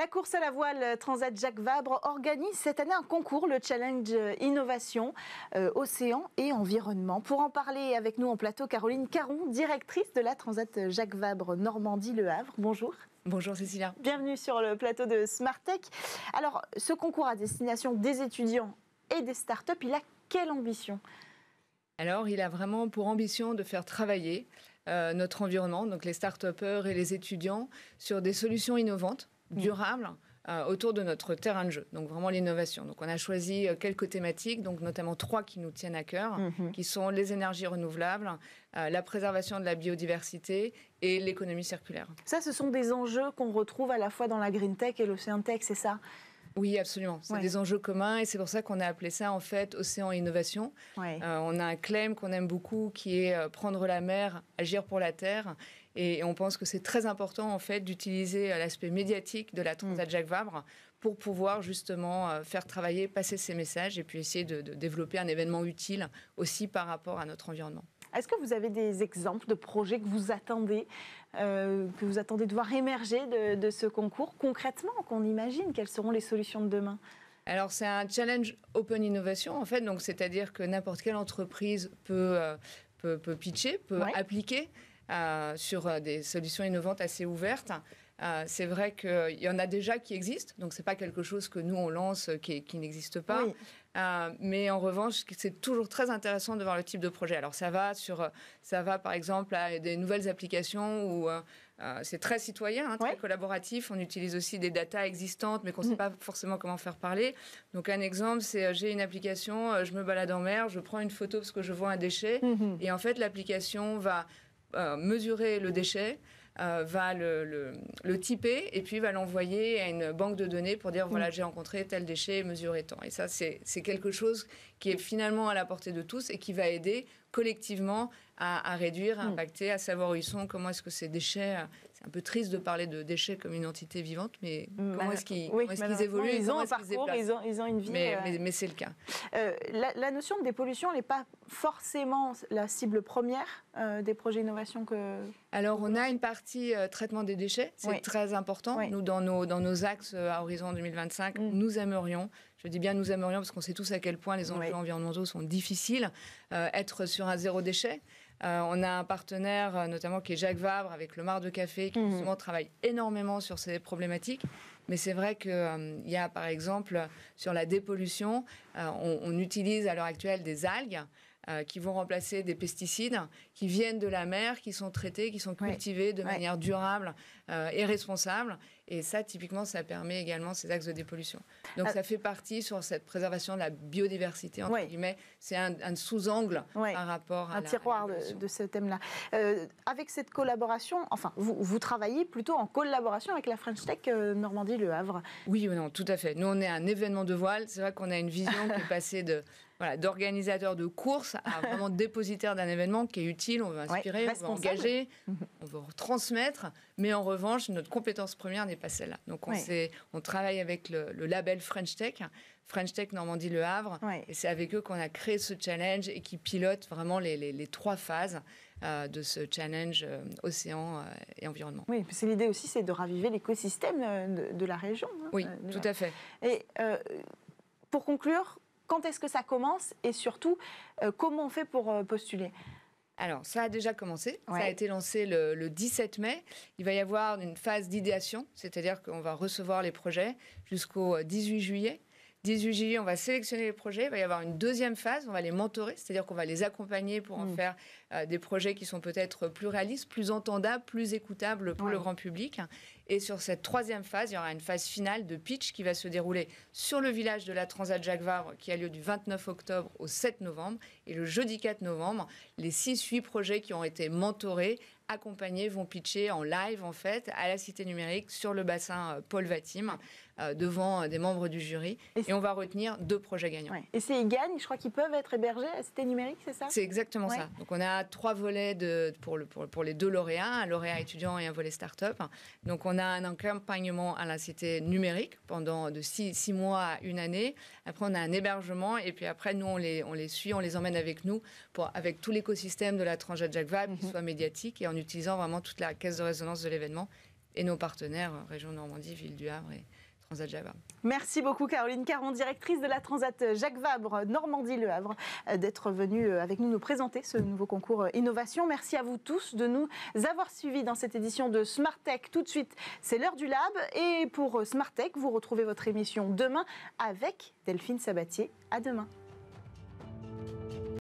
La course à la voile Transat Jacques Vabre organise cette année un concours, le Challenge Innovation, Océan et Environnement. Pour en parler avec nous en plateau, Caroline Caron, directrice de la Transat Jacques Vabre Normandie-Le Havre. Bonjour. Bonjour Cécilia. Bienvenue sur le plateau de Smart Tech. Alors, ce concours à destination des étudiants et des startups, il a quelle ambition ? Alors, il a vraiment pour ambition de faire travailler notre environnement, donc les start-upers et les étudiants, sur des solutions innovantes, durables, autour de notre terrain de jeu, donc vraiment l'innovation. Donc on a choisi quelques thématiques, donc notamment 3 qui nous tiennent à cœur, qui sont les énergies renouvelables, la préservation de la biodiversité et l'économie circulaire. Ça, ce sont des enjeux qu'on retrouve à la fois dans la Green Tech et l'Océan Tech, c'est ça ? Oui, absolument. C'est des enjeux communs et c'est pour ça qu'on a appelé ça en fait Océan et Innovation. On a un claim qu'on aime beaucoup qui est prendre la mer, agir pour la terre. Et on pense que c'est très important en fait d'utiliser l'aspect médiatique de la Transat Jacques Vabre pour pouvoir justement faire travailler, passer ces messages et puis essayer de développer un événement utile aussi par rapport à notre environnement. Est-ce que vous avez des exemples de projets que vous attendez de voir émerger de ce concours concrètement, qu'on imagine? Quelles seront les solutions de demain? Alors, c'est un challenge open innovation, en fait. Donc, c'est-à-dire que n'importe quelle entreprise peut pitcher, peut appliquer sur des solutions innovantes assez ouvertes. C'est vrai qu'il y en a déjà qui existent, donc ce n'est pas quelque chose que nous, on lance qui n'existe pas. Oui. Mais en revanche, c'est toujours très intéressant de voir le type de projet. Alors, ça va par exemple à des nouvelles applications où c'est très citoyen, très collaboratif. On utilise aussi des datas existantes, mais qu'on ne sait pas forcément comment faire parler. Donc, un exemple, c'est j'ai une application, je me balade en mer, je prends une photo parce que je vois un déchet. Et en fait, l'application va mesurer le déchet, va le typer et puis va l'envoyer à une banque de données pour dire voilà, j'ai rencontré tel déchet, mesuré tant. Et ça, c'est quelque chose qui est finalement à la portée de tous et qui va aider collectivement à réduire, à impacter, à savoir où ils sont, comment est-ce que ces déchets... C'est un peu triste de parler de déchets comme une entité vivante, mais comment est-ce qu'ils évoluent? Ils ont un parcours, ils ont une vie... Mais c'est le cas. La notion de dépollution n'est pas forcément la cible première des projets d'innovation que... Alors, on a une partie traitement des déchets, c'est très important. Nous, dans nos axes à horizon 2025, nous aimerions, je dis bien nous aimerions parce qu'on sait tous à quel point les enjeux environnementaux sont difficiles, être sur un zéro déchet. On a un partenaire notamment qui est Jacques Vabre avec le Mar de Café qui justement travaille énormément sur ces problématiques. Mais c'est vrai qu'il y a par exemple sur la dépollution, on utilise à l'heure actuelle des algues qui vont remplacer des pesticides qui viennent de la mer, qui sont traités, qui sont cultivés de manière durable et responsable. Et ça, typiquement, ça permet également ces axes de dépollution. Donc, ça fait partie sur cette préservation de la biodiversité, entre guillemets. C'est un sous-angle par rapport à un tiroir de ce thème-là. Avec cette collaboration, enfin, vous travaillez plutôt en collaboration avec la French Tech Normandie-Le Havre. Oui, non, tout à fait. Nous, on est un événement de voile. C'est vrai qu'on a une vision qui est passée d'organisateur de course à vraiment dépositaire d'un événement qui est utile, on veut inspirer, on veut engager, on veut transmettre, mais en revanche, notre compétence première n'est pas celle-là. Donc, on travaille avec le label French Tech Normandie-Le Havre, et c'est avec eux qu'on a créé ce challenge et qui pilote vraiment les 3 phases de ce challenge océan et environnement. Oui, c'est l'idée aussi, c'est de raviver l'écosystème de la région. Oui, tout à fait. Et pour conclure, quand est-ce que ça commence et surtout, comment on fait pour postuler ? Alors, ça a déjà commencé. Ça a été lancé le 17 mai. Il va y avoir une phase d'idéation, c'est-à-dire qu'on va recevoir les projets jusqu'au 18 juillet. 18 juillet, on va sélectionner les projets. Il va y avoir une deuxième phase, on va les mentorer, c'est-à-dire qu'on va les accompagner pour en faire des projets qui sont peut-être plus réalistes, plus entendables, plus écoutables pour le grand public. Et sur cette 3e phase, il y aura une phase finale de pitch qui va se dérouler sur le village de la Transat Jacques Vabre, qui a lieu du 29 octobre au 7 novembre. Et le jeudi 4 novembre, les 6-8 projets qui ont été mentorés, accompagnés, vont pitcher en live, en fait, à la Cité numérique, sur le bassin Paul Vatim, devant des membres du jury. Et on va retenir 2 projets gagnants. Et s'ils gagnent, je crois qu'ils peuvent être hébergés à la Cité numérique, c'est ça ? C'est exactement ça. Donc, on a 3 volets pour les 2 lauréats, un lauréat étudiant et un volet start-up. Donc, on a un accompagnement à la Cité numérique pendant de 6 mois à 1 année. Après, on a un hébergement et puis après, nous, on les suit, on les emmène avec nous avec tout l'écosystème de la Transat Jacques Vabre, qui soit médiatique et en utilisant vraiment toute la caisse de résonance de l'événement. et nos partenaires, Région Normandie, Ville du Havre et Transat Jacques Vabre. Merci beaucoup Caroline Caron, directrice de la Transat Jacques Vabre Normandie-Le Havre, d'être venue avec nous présenter ce nouveau concours Innovation. Merci à vous tous de nous avoir suivis dans cette édition de Smart Tech. Tout de suite, c'est l'heure du Lab. Et pour Smart Tech, vous retrouvez votre émission demain avec Delphine Sabatier. À demain.